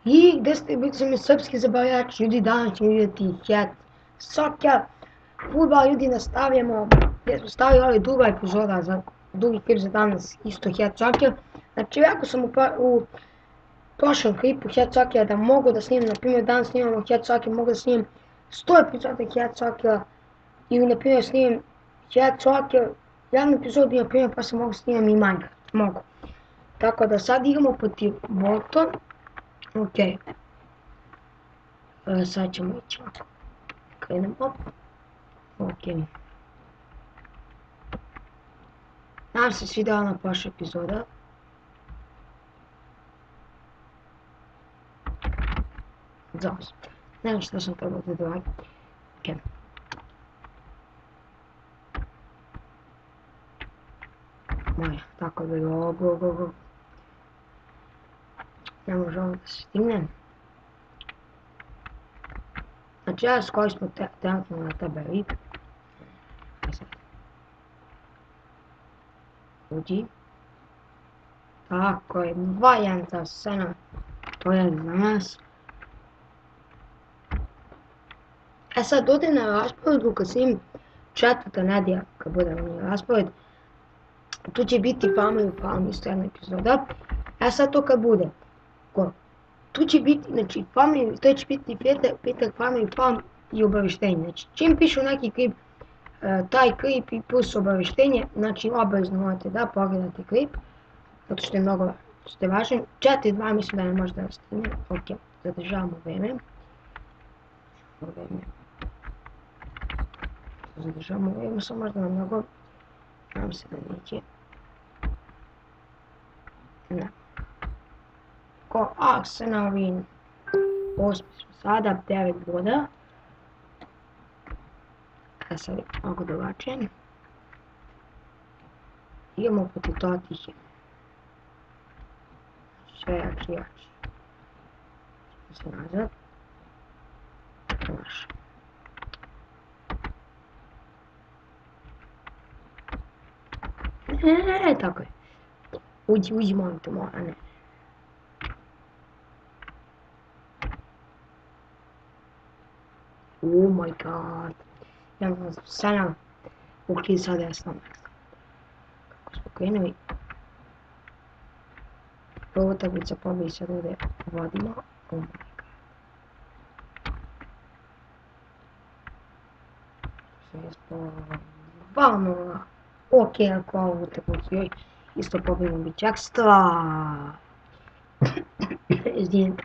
I gde ste bili su mi srpski zabavljači, ljudi danas ćemo vidjeti het, soccer, futbal, ljudi nastavljamo, gdje smo stavili ovaj duga epizoda za dugi klip za danas, isto het soccer. Znači, jako sam u prošlom klipu het soccera da mogu da snimam, na primjer danas snimamo het soccer, mogu da snimam 100 epizoda het soccera, ili na primjer snimam het soccer, jednu epizodu na primjer pa se mogu snimam i Minecraft, mogu. Tako da sad igramo protiv Bolton. Ok, sad ćemo ići ovako, krenemo, ok. Nadam se svidjela ona prošla epizoda. Zavis, ne znam što sam trebao da dođem, ok. Moja, tako da je go. Ne može ovo da se stignem. Znači ja skoristim trenutno na tebe rip. Uđi. Tako je, 2-1 za Sena. To je za nas. E sad ode na rasporedu kad snimim četvrta nedjelja kad bude na raspored. Tu će biti Family Farm isto jedna epizoda. E sad to kad bude. Tu će biti, znači, to će biti petak Family Farm i obavještenje. Znači, čim pišu neki klip, taj klip i plus obavještenje, znači, obavezno morate da pogledate klip, zato što je mnogo važan. 4-2 mislim da ne može da stigne. Ok, zadržavamo vreme. Zadržavamo vreme, samo možda na mnogo. Nadam se da neće. Ne. Ko Arsenal win. 8 smo sada, 9 boda. A sad je mnogo drugačije. Idemo protiv Totihe. Sve jači. Se nazad. Naš. Tako je. Uđi molim te, a ne. Oh my god. Ja sam Sena ukli sa desnom. Kako smo krenuli. Prvo utakmica pobedi sad ovdje vodimo. Oh my god. 2-0. Ok, ako ovu utakmicu joj isto pobedimo bit će ekstra. Izvijem.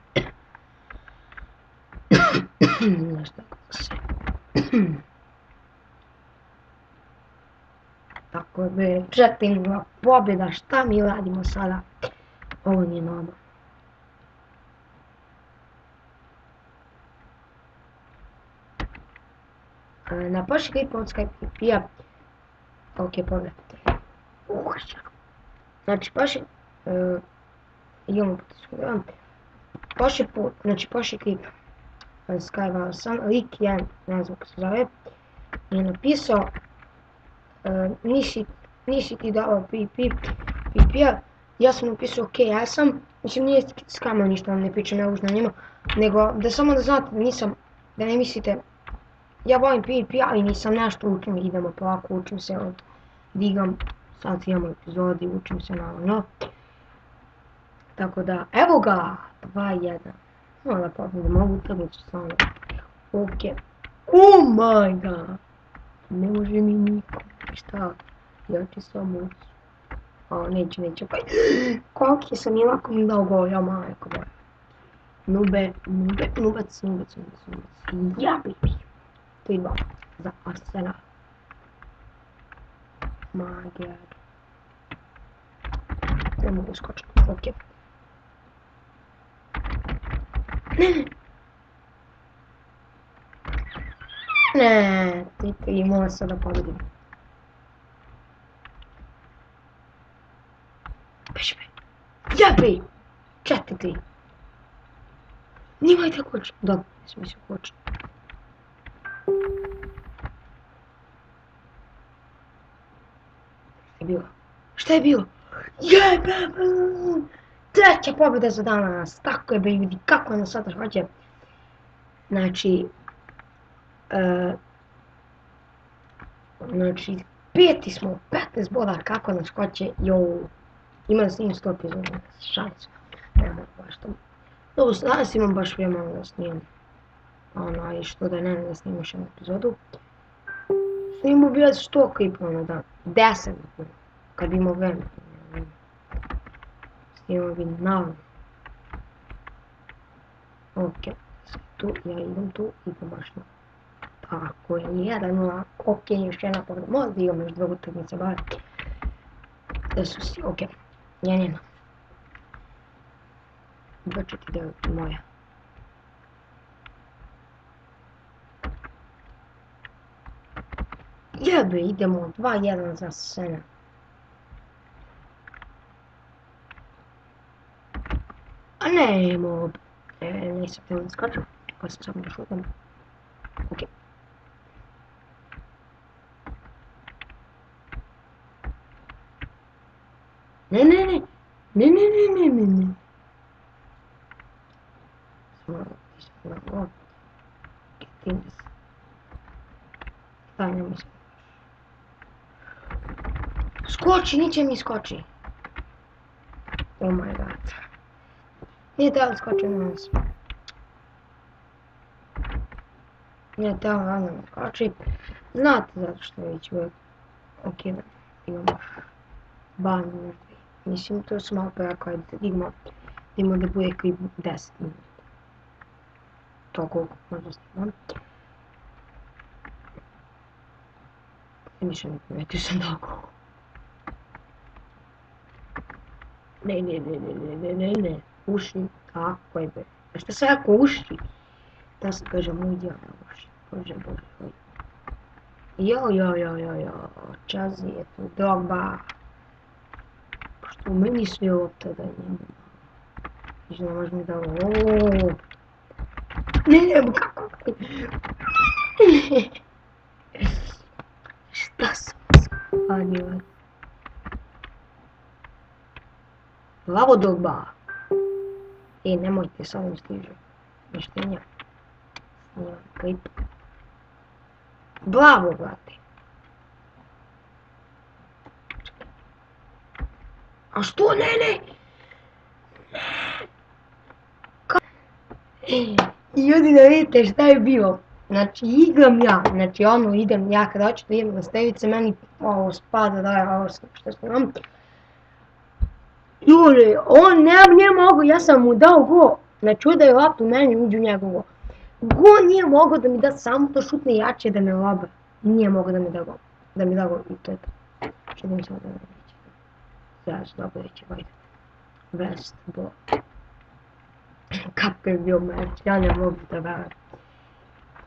Znaš tako se. Tako je, 4-0 pobjeda, šta mi radimo sada? Ovo nije normalno. Na prošli klip od Skype pija. Ok, pobjeda. Znači prošli... imamo potiskujem. Prošli put, znači prošli klip. Skype sam, lik je, ne znam kako se zove, je napisao nisi ti dao PP-a, ja sam napisao ok, ja sam, mislim nije skamo ništa, ne pričam ja užno njima, nego da samo da znate da nisam, da ne mislite, ja volim PP, ali nisam nešto učim, idemo polako, učim se od digam, sad imamo epizodi, učim se naravno, tako da, evo ga, 2-1. Mala pobjeda, mogu utakmicu stvarno. Ok. Oh my god. Ne može mi niko. Šta? Ja ću samo ući. A neće. Koliki sam i lako mi dao gol, ja majko da. Nubac. Ja baby. 3-2 za Arsenal. My god. Ne mogu skočiti. Ok. Ne, ti mora sada pobedim. Piši me. Jabi! 4-3. Nimajte koč. Dobro, nisam mislio koč. Šta je bilo? Šta je bilo? Jebem! treća pobjeda za danas. Tako je, vidi kako nas sada hoće. Znači, peti smo, 15 boda, kako nas hoće, ima da snimim 100 epizoda, šansu, ne mogu baš to. Dobro, danas imam baš vremena da snimam, i što da ne snimim još jednu epizodu. Snimam bi 100 klipova na dan, 10 kad bi imao vremena. Snimam bi naravno. Ok, tu, ja idem tu, idem baš na. Tako je, 1-0, ok, još jedna pobjeda, možda imam još 2 utakmice bar. Da su svi, ok, ja nema. 2-4-9 moja. Jebe, idemo 2-1 za Sena. A ne, nisam teo da skačem, pa sam samo da šutam. Ok. Ne. Daj, nemoj se. Skoči, niće mi skoči. Oh my god. Nije teo da skoči na nas. Nije teo da skoči. Znate zato što već uvijek. Ok, da imamo ban mrtvi. Mislim, to su malo preko, ajde da digmo da bude klip 10 minuta. To koliko možda snimam. Više ne primetio sam tako. Ne. Uši, tako je be. Šta se jako uši? Da se kaže moj dio na uši. Bože. Jo. Čazi je tu Drogba. Što u meni sve lopta da njemu. Više ne možemo da ovo. Ne, kako? Šta sam spadio? Bravo Drogba. Nemojte, sad mi stiže. Mišljenja. Snimam klip. Bravo, brate. A što ne? I ljudi da vidite šta je bilo. Znači igram ja, idem ja kada hoću da idem na stevice, meni ovo spada da je ovo što snimam. Ljudi, on nije mogo, ja sam mu dao go, znači udaju loptu meni uđu u njegovo. Go nije mogo da mi da samo to šutne jače da me loba. Nije mogo da mi da go i to je to. Čudim se da ne neće. Zašto dobro neće gledati. West ball. Kako je bio meč, ja ne mogu da verujem.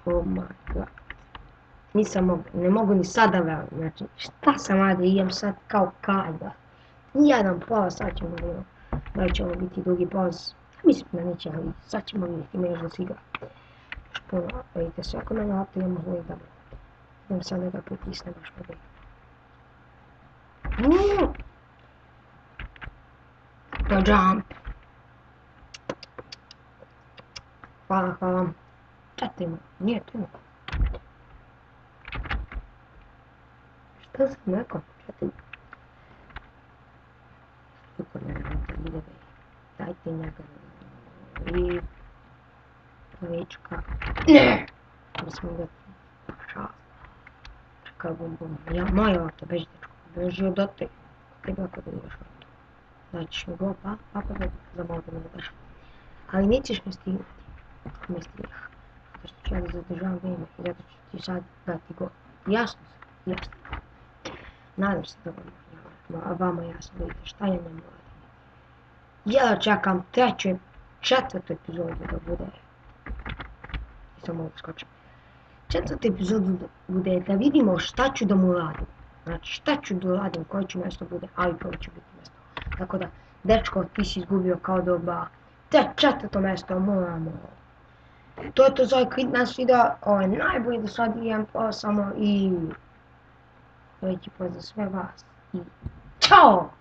Oh my god. Nisam mogu, ne mogu ni sada verujem, znači šta sam ajde idem sad kao kada. Nijedan pola, sad ćemo vidjeti. Da će ovo biti drugi poz. Mislim da neće, ali sad ćemo vidjeti, ima još da se igra. Još puno, vidite sve ako mene lopta imamo uvijek da idem sad da ga pritisne baš po to jump. Hvala. Četimo, nije tu. Šta sam rekao? Četimo. Kako ne ide, dajte njega i Lička. Ne! Mislim da šal. Čekaj, bum. Ja, moja auto, beži dečko. Beži odote. Treba ako da imaš auto. Daćeš mi go, pa zamolio da me daš. Ali nećeš me stignuti. Me stigneš. Zato što ću ja da zadržavam vrijeme i zato ću ti sad dati go. Jasno se, jasno. Nadam se da vama jasno vidite šta je njemu radim. Ja čekam četvrtu epizodu da bude. Nisam mogu skočiti. Četvrtu epizodu da bude da vidimo šta ću da mu radim. Znači šta ću da radim, koje ću mjesto bude, ali prvo će biti mjesto. Tako da, dečko, ti si izgubio kao Drogba. Te četvrto mjesto moramo. To je to za ovaj klip nas videa. Ovo je najbolji do sad imam samo i... Veći pozdrav za sve vas. I... Ćao!